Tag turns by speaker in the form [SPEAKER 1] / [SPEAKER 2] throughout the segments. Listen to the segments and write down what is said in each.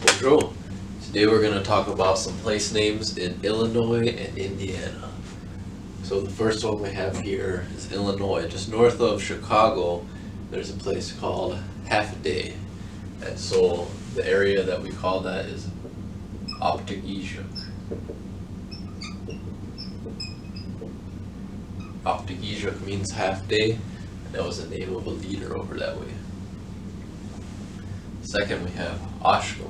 [SPEAKER 1] Bonjour. Today we're going to talk about some place names in Illinois and Indiana. So the first one we have here is Illinois. Just north of Chicago, there's a place called Half a Day. And so the area that we call that is Optigishuk. Optigishuk means half day, and that was the name of a leader over that way. Second, we have Oshkosh.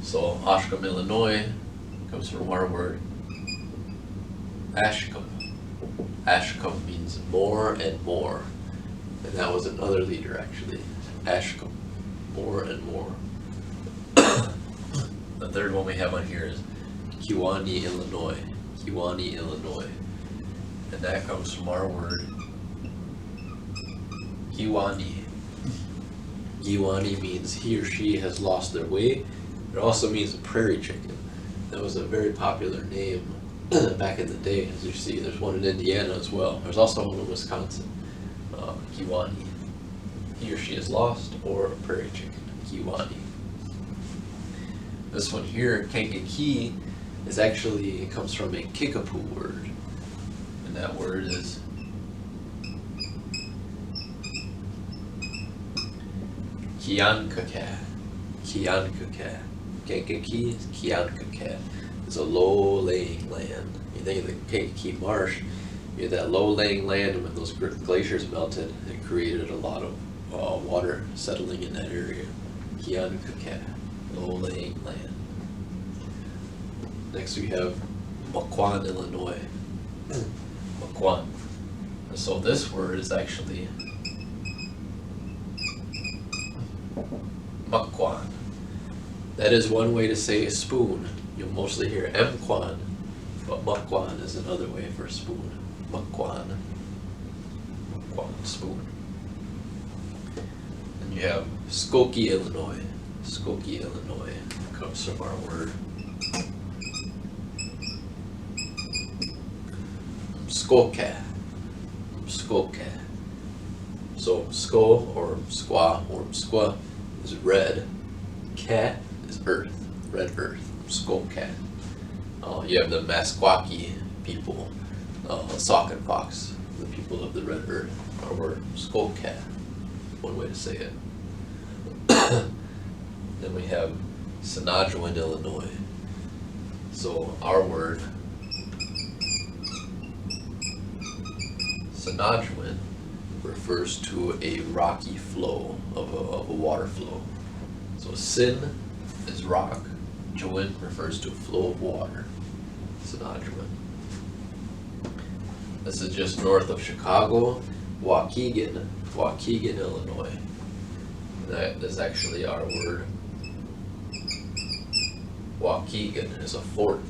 [SPEAKER 1] So Oshkosh, Illinois comes from our word Ashkum. Ashkum means more and more. And that was another leader actually. Ashkum. More and more. The third one we have on here is Kiwani, Illinois. Kiwani, Illinois. And that comes from our word Kiwani. Kiwani means he or she has lost their way. It also means a prairie chicken. That was a very popular name back in the day. As you see, there's one in Indiana as well. There's also one in Wisconsin. Kiwani. He or she is lost, or a prairie chicken. Kiwani. This one here, Kankakee, is actually, it comes from a Kickapoo word. And that word is Kiankaka. Kiankaka. Kankakee is Kiankaka. It's a low-laying land. You think of the Kankakee Marsh, you had that low-laying land, and when those glaciers melted, it created a lot of water settling in that area. Kiankaka, low-laying land. Next we have Mequon, Illinois. Mequon. So this word is actually Mequon. That is one way to say a spoon. You'll mostly hear Mquon, but Mequon is another way for spoon. Mequon. Mequon, spoon. And you have Skokie, Illinois. Skokie, Illinois comes from our word Skoka. Skoka. So sko or squaw or squa is red. Cat is earth. Red earth. Skoka. You have the Meskwaki people, Sauk and Fox, the people of the red earth, our word Skoka. One way to say it. Then we have Sinajuan, Illinois. So our word Sinajuan refers to a rocky flow of a water flow. So Sin is rock, Juan refers to a flow of water. Sinajuan. This is just north of Chicago, Waukegan, Waukegan, Illinois. That is actually our word. Waukegan is a fort.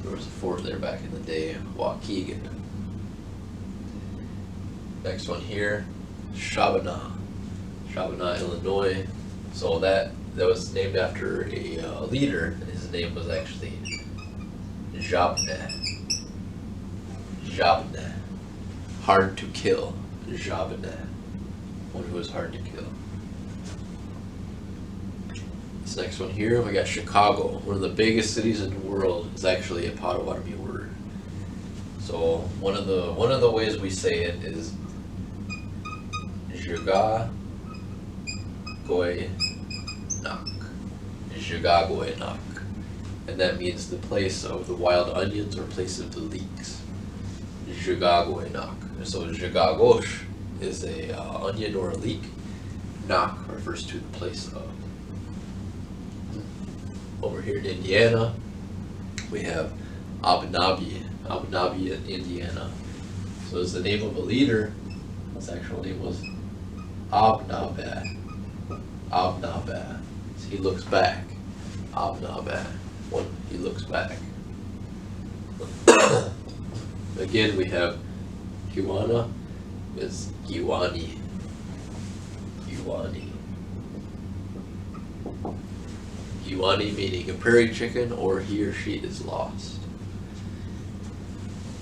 [SPEAKER 1] There was a fort there back in the day, Waukegan. Next one here, Shabana. Shabana, Illinois. So that was named after a leader. His name was actually Jabna. Jabna. Hard to kill. Jabna. One who was hard to kill. This next one here, we got Chicago. One of the biggest cities in the world is actually a Potawatomi word. So one of the ways we say it is Zhuga Goy Nak. Zhuga Goy Nak. And that means the place of the wild onions or place of the leeks. Zhuga Goy Nak. So Zhugagosh is a onion or a leek. Nak refers to the place of. Over here in Indiana, we have Abunabi. Abunabi in Indiana. So it's the name of a leader. His actual name was Abnaba. Abnaba. So he looks back. Abnaba. When he looks back. Again, we have Kiwana is Kiwani. Kiwani. Kiwani meaning a prairie chicken, or he or she is lost.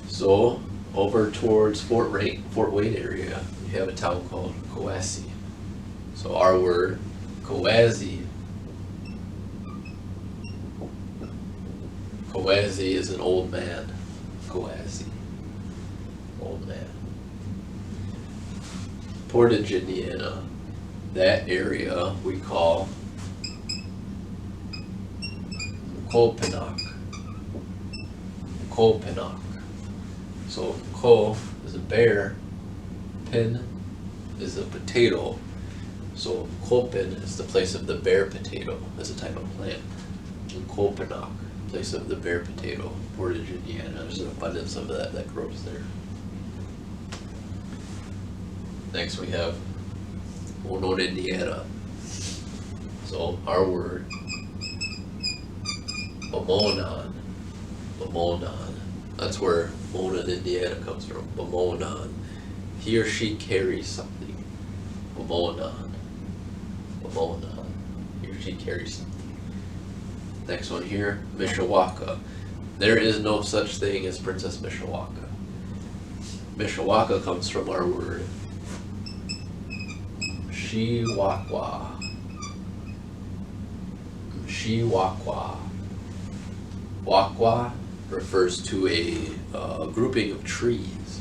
[SPEAKER 1] So over towards Fort Wayne area, you have a town called Kowasi. So our word Kowazi Kiwani is an old man. Kiwani. Old man. Portage, Indiana. That area we call Kolpinok. Kolpinok. So Kol is a bear, pin is a potato. So Kolpin is the place of the bear potato as a type of plant. And Kolpinok, place of the bear potato, Portage, Indiana. There's an abundance of that grows there. Next we have Monon, Indiana. So our word, Bamonan. Bamonan. That's where Monon, Indiana comes from. Bamonan. He or she carries something. Bamonan. Bamonan. He or she carries something. Next one here, Mishawaka. There is no such thing as Princess Mishawaka. Mishawaka comes from our word Shiwakwa. Shiwakwa. Wakwa refers to a grouping of trees.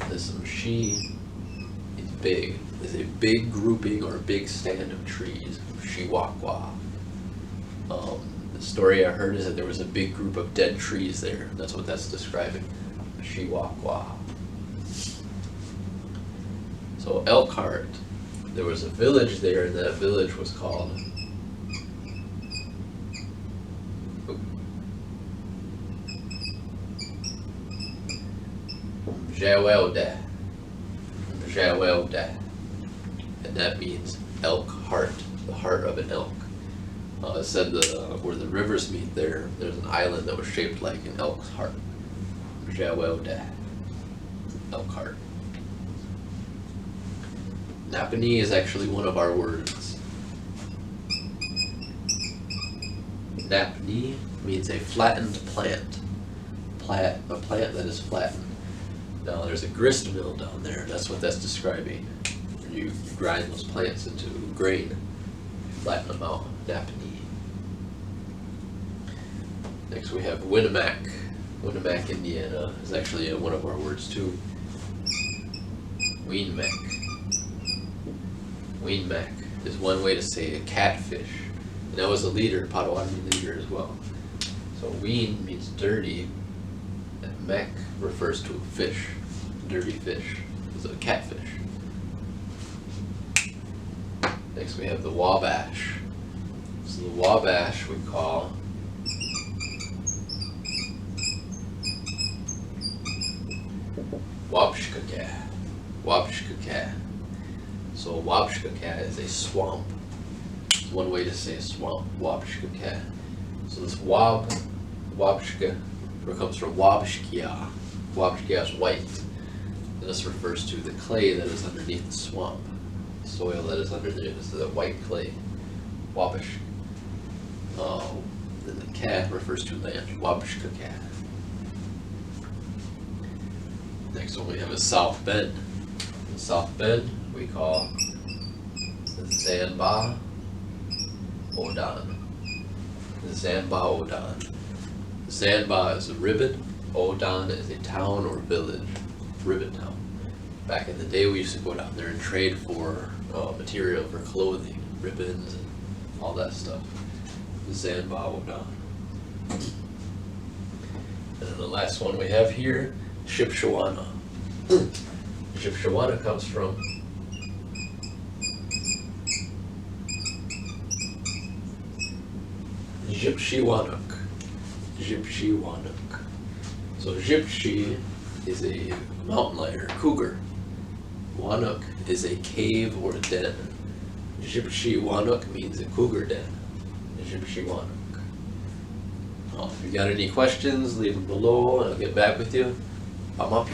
[SPEAKER 1] This Shi is big. Is a big grouping or a big stand of trees. Shiwakwa. The story I heard is that there was a big group of dead trees there. That's what that's describing. Shiwakwa. So Elkhart, there was a village there, and that village was called Jawelda. Jawelda. And that means elk heart, the heart of an elk. It said where the rivers meet there's an island that was shaped like an elk's heart. Jawelda. Elkhart. Napanee is actually one of our words. Napanee means a flattened plant. A plant that is flattened. Now there's a grist mill down there, and that's what that's describing. You grind those plants into grain, flatten them out. Napanee. Next we have Winnemac. Winnemac, Indiana is actually one of our words too. Weenmac. Weenmac is one way to say a catfish. And that was a leader, Potawatomi leader as well. So ween means dirty, and mec refers to a fish, dirty fish. It's a catfish. Next we have the Wabash. So the Wabash we call Wabshkaka. Wabshkaka. So Wabshkaka is a swamp. It's one way to say swamp. Wabshkaka. So this Wabshka comes from Wabshkia. Wabshkia is white. And this refers to the clay that is underneath the swamp. The soil that is underneath is the white clay. Wabash. Then the ka refers to land. Wabshkaka. Next one we have is South Bend. In South Bend we call Zanba Odan. Zanba Odan. Zanba is a ribbon. Odan is a town or village. Ribbon town. Back in the day we used to go down there and trade for material for clothing, ribbons and all that stuff. Zanba Odan. And then the last one we have here, Shipshawana. Shipshawana comes from Gypsy-Wanuk. Gypsy-Wanuk. So Gypsy is a mountain lion, cougar. Wanuk is a cave or a den. Gypsy-Wanuk means a cougar den. Gypsy-Wanuk. If you got any questions, leave them below and I'll get back with you. I'm up.